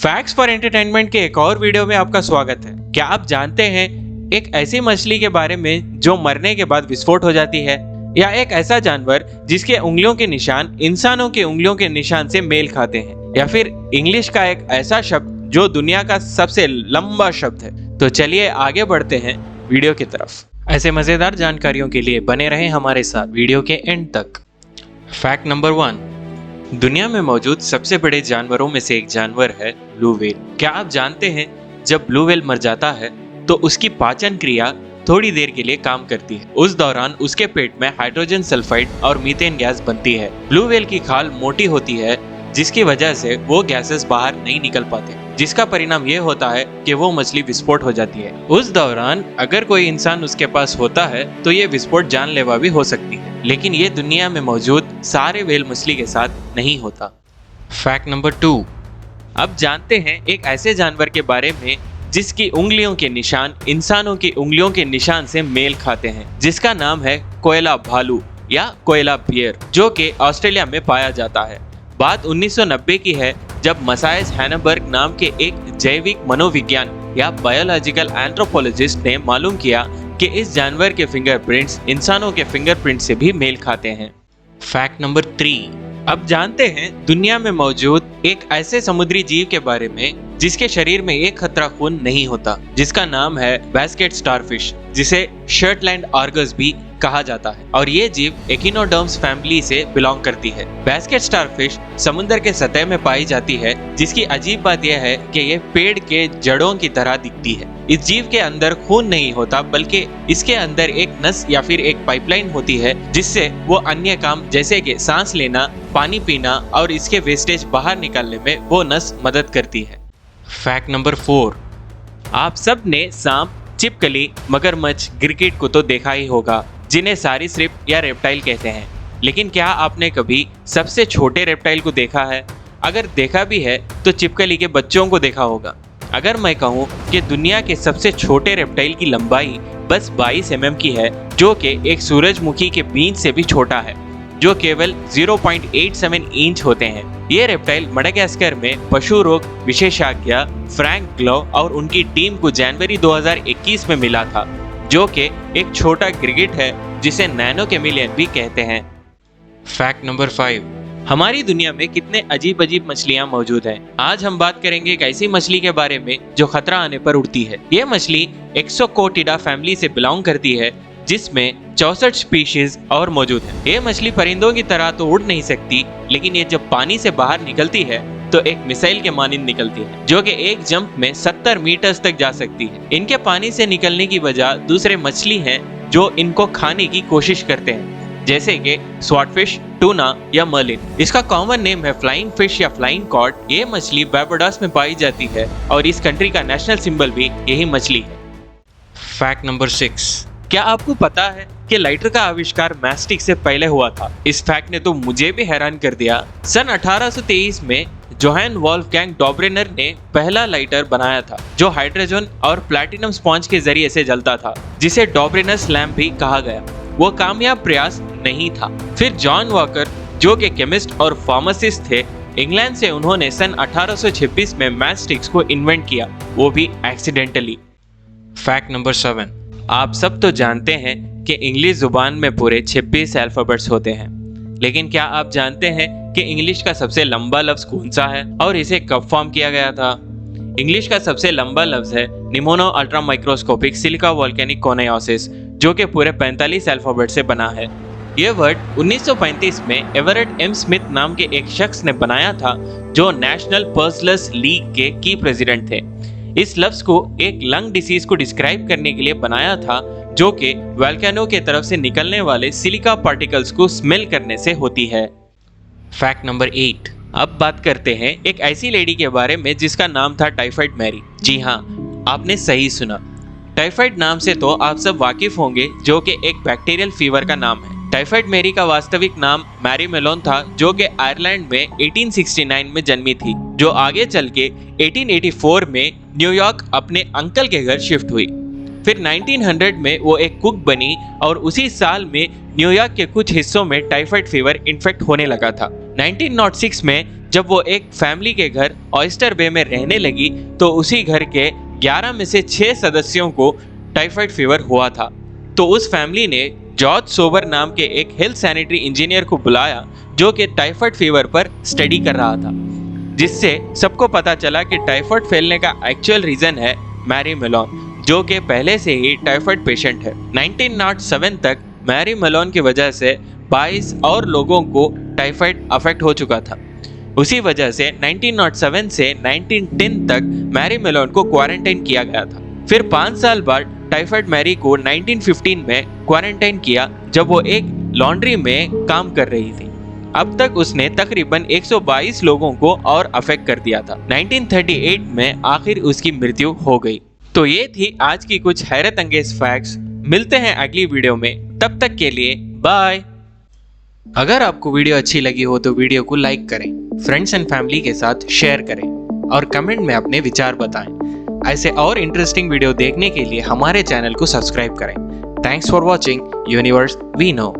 Facts for entertainment के एक और वीडियो में आपका स्वागत है। क्या आप जानते हैं एक ऐसी मछली के बारे में जो मरने के बाद विस्फोट हो जाती है, या एक ऐसा जानवर जिसके उंगलियों के निशान इंसानों के उंगलियों के निशान से मेल खाते हैं, या फिर इंग्लिश का एक ऐसा शब्द जो दुनिया का सबसे लंबा शब्द है। तो चलिए आगे बढ़ते हैं वीडियो की तरफ। ऐसे मजेदार जानकारियों के लिए बने रहें हमारे साथ वीडियो के एंड तक। फैक्ट नंबर 1, दुनिया में मौजूद सबसे बड़े जानवरों में से एक जानवर है ब्लू व्हेल। क्या आप जानते हैं जब ब्लू व्हेल मर जाता है तो उसकी पाचन क्रिया थोड़ी देर के लिए काम करती है। उस दौरान उसके पेट में हाइड्रोजन सल्फाइड और मीथेन गैस बनती है। ब्लू व्हेल की खाल मोटी होती है जिसकी वजह से वो गैसेस बाहर नहीं निकल पाते, जिसका परिणाम ये होता है कि वो मछली विस्फोट हो जाती है। उस दौरान अगर कोई इंसान उसके पास होता है तो ये विस्फोट जानलेवा भी हो सकती है, लेकिन ये दुनिया में मौजूद सारे व्हेल मछली के साथ नहीं होता। फैक्ट नंबर 2, अब जानते हैं एक ऐसे जानवर के बारे में जिसकी उंगलियों के निशान इंसानों की उंगलियों के निशान से मेल खाते हैं, जिसका नाम है कोयला भालू या कोयला बियर, जो कि ऑस्ट्रेलिया में पाया जाता है। बात 1990 की है जब मसाइस हैनबर्ग नाम के एक जैविक मनोविज्ञान या बायोलॉजिकल एंथ्रोपोलॉजिस्ट ने मालूम किया कि इस जानवर के फिंगरप्रिंट्स इंसानों के फिंगरप्रिंट से भी मेल खाते हैं। फैक्ट नंबर 3, अब जानते हैं दुनिया में मौजूद एक ऐसे समुद्री जीव के बारे में जिसके शरीर में एक खतरा खून नहीं होता, जिसका नाम है बास्केट स्टारफिश, जिसे शर्टलैंड आर्गस भी कहा जाता है, और ये जीव एकिनोडर्म्स फैमिली से बिलोंग करती है। बास्केट स्टारफिश समुद्र के सतह में पाई जाती है, जिसकी अजीब बात यह है कि ये पेड़ के जड़ों की तरह दिखती है। इस जीव के अंदर खून नहीं होता, बल्कि इसके अंदर एक नस या फिर एक पाइपलाइन होती है जिससे वो अन्य काम जैसे कि सांस लेना, पानी पीना और इसके वेस्टेज बाहर निकालने में वो नस मदद करती है। फैक्ट नंबर 4, आप सब ने सांप, छिपकली, मगरमच्छ, गिरगिट को तो देखा ही होगा, जिन्हें सरीसृप या रेप्टाइल कहते हैं। लेकिन क्या आपने कभी सबसे छोटे रेप्टाइल को देखा है? अगर देखा भी है तो छिपकली के बच्चों को देखा होगा। अगर मैं कहूँ कि दुनिया के सबसे छोटे रेप्टाइल की लंबाई बस 22 mm की है, जो कि एक सूरजमुखी के बीज से भी छोटा है, जो केवल 0.87 इंच होते हैं। ये रेप्टाइल मडागास्कर में पशु रोग विशेषज्ञ फ्रैंक ग्लो और उनकी टीम को जनवरी 2021 में मिला था, जो कि एक छोटा गिरगिट है जिसे नैनो कैमेलियन भी कहते हैं। फैक्ट नंबर 5, हमारी दुनिया में कितने अजीब अजीब मछलियां मौजूद हैं। आज हम बात करेंगे एक ऐसी मछली के बारे में जो खतरा आने पर उड़ती है। ये मछली एक्सोकोटिडा फैमिली से बिलोंग करती है, जिसमें 64 स्पीशीज और मौजूद है। ये मछली परिंदों की तरह तो उड़ नहीं सकती, लेकिन ये जब पानी से बाहर निकलती है तो एक मिसाइल के मानिंद निकलती है, जो कि एक जंप में 70 मीटर्स तक जा सकती है। इनके पानी से निकलने की वजह दूसरे मछली हैं जो इनको खाने की कोशिश करते हैं, जैसे कि स्वॉर्डफिश, टूना या मर्लिन। इसका कॉमन नेम है फ्लाइंग फिश या फ्लाइंग कॉड। ये मछली बारबाडोस में पाई जाती है और इस कंट्री का नेशनल सिंबल भी यही मछली है। फैक्ट नंबर 6, क्या आपको पता है कि लाइटर का आविष्कार मैस्टिक से पहले हुआ था? इस फैक्ट ने तो मुझे भी हैरान कर दिया। सन 1823 में जोहान वोल्फगैंग डॉब्रेनर ने पहला लाइटर बनाया था, जो हाइड्रोजन और प्लैटिनम स्पॉन्ज के जरिए से जलता था, जिसे डॉब्रेनर्स लैम्प भी कहा गया। वो कामयाब प्रयास नहीं था। फिर जॉन वॉकर, जो कि केमिस्ट और फार्मासिस्ट थे, इंग्लैंड से उन्होंने सन 1826 में मैस्टिक्स को इन्वेंट किया, वो भी एक्सीडेंटली। फैक्ट नंबर 7, आप सब तो जानते हैं कि इंग्लिश जुबान में पूरे 26 अल्फाबेट्स होते हैं, लेकिन क्या आप जानते हैं कि इंग्लिश का सबसे लंबा लफ्ज कौन सा है और इसे कब फॉर्म किया गया था? इंग्लिश का सबसे लंबा लफ्ज है निमोनो अल्ट्रा माइक्रोस्कोपिक सिलिका वोल्केनिक कोनायोसिस, जो कि पूरे 45 अल्फाबेट से बना है। यह वर्ड 1935 में एवरेट एम स्मिथ नाम के एक शख्स ने बनाया था, जो नेशनल पर्सलस लीग के की प्रेसिडेंट थे। इस लफ्ज को एक लंग डिसीज को डिस्क्राइब करने के लिए बनाया था, जो कि वोल्केनो के तरफ से निकलने वाले सिलिका पार्टिकल्स को स्मेल करने से होती है। फैक्ट नंबर 8, अब बात करते हैं एक ऐसी लेडी के बारे में जिसका नाम था टाइफाइड मैरी। जी हाँ, आपने सही सुना। टाइफाइड नाम से तो आप सब वाकिफ होंगे, जो कि एक बैक्टीरियल फीवर का नाम है। टाइफाइड मैरी का वास्तविक नाम मैरी मेलोन था, जो कि आयरलैंड में 1869 में जन्मी थी, जो आगे चल के 1884 में न्यूयॉर्क अपने अंकल के घर शिफ्ट हुई। फिर 1900 में वो एक कुक बनी और उसी साल में न्यूयॉर्क के कुछ हिस्सों में टाइफाइड फीवर इन्फेक्ट होने लगा था। 1906 में जब वो एक फैमिली के घर ऑयस्टर बे में रहने लगी तो उसी घर के 11 में से 6 सदस्यों को टाइफाइड फीवर हुआ था। तो उस फैमिली ने जॉर्ज सोबर नाम के एक हेल्थ सैनिटरी इंजीनियर को बुलाया जो कि टाइफाइड फीवर पर स्टडी कर रहा था, जिससे सबको पता चला कि टाइफाइड फैलने का एक्चुअल रीजन है मैरी मेलोन, जो कि पहले से ही टाइफाइड पेशेंट है। 1907 तक मैरी मेलोन की वजह से 22 और लोगों को टाइफाइड अफेक्ट हो चुका था। उसी वजह से 1907 से 1910 तक मैरी मेलोन को क्वारंटाइन किया गया था। फिर 5 साल बाद टाइफाइड मैरी को 1915 में क्वारंटाइन किया जब वो एक लॉन्ड्री में काम कर रही थी। अब तक उसने तकरीबन 122 लोगों को और अफेक्ट कर दिया था। 1938 में आखिर उसकी मृत्यु हो गई। तो ये थी आज की कुछ हैरत अंगेज फैक्ट्स। मिलते हैं अगली वीडियो में, तब तक के लिए बाय। अगर आपको वीडियो अच्छी लगी हो तो वीडियो को लाइक करें, फ्रेंड्स एंड फैमिली के साथ शेयर करें और कमेंट में अपने विचार बताएं। ऐसे और इंटरेस्टिंग वीडियो देखने के लिए हमारे चैनल को सब्सक्राइब करें। Thanks for watching Universe We no.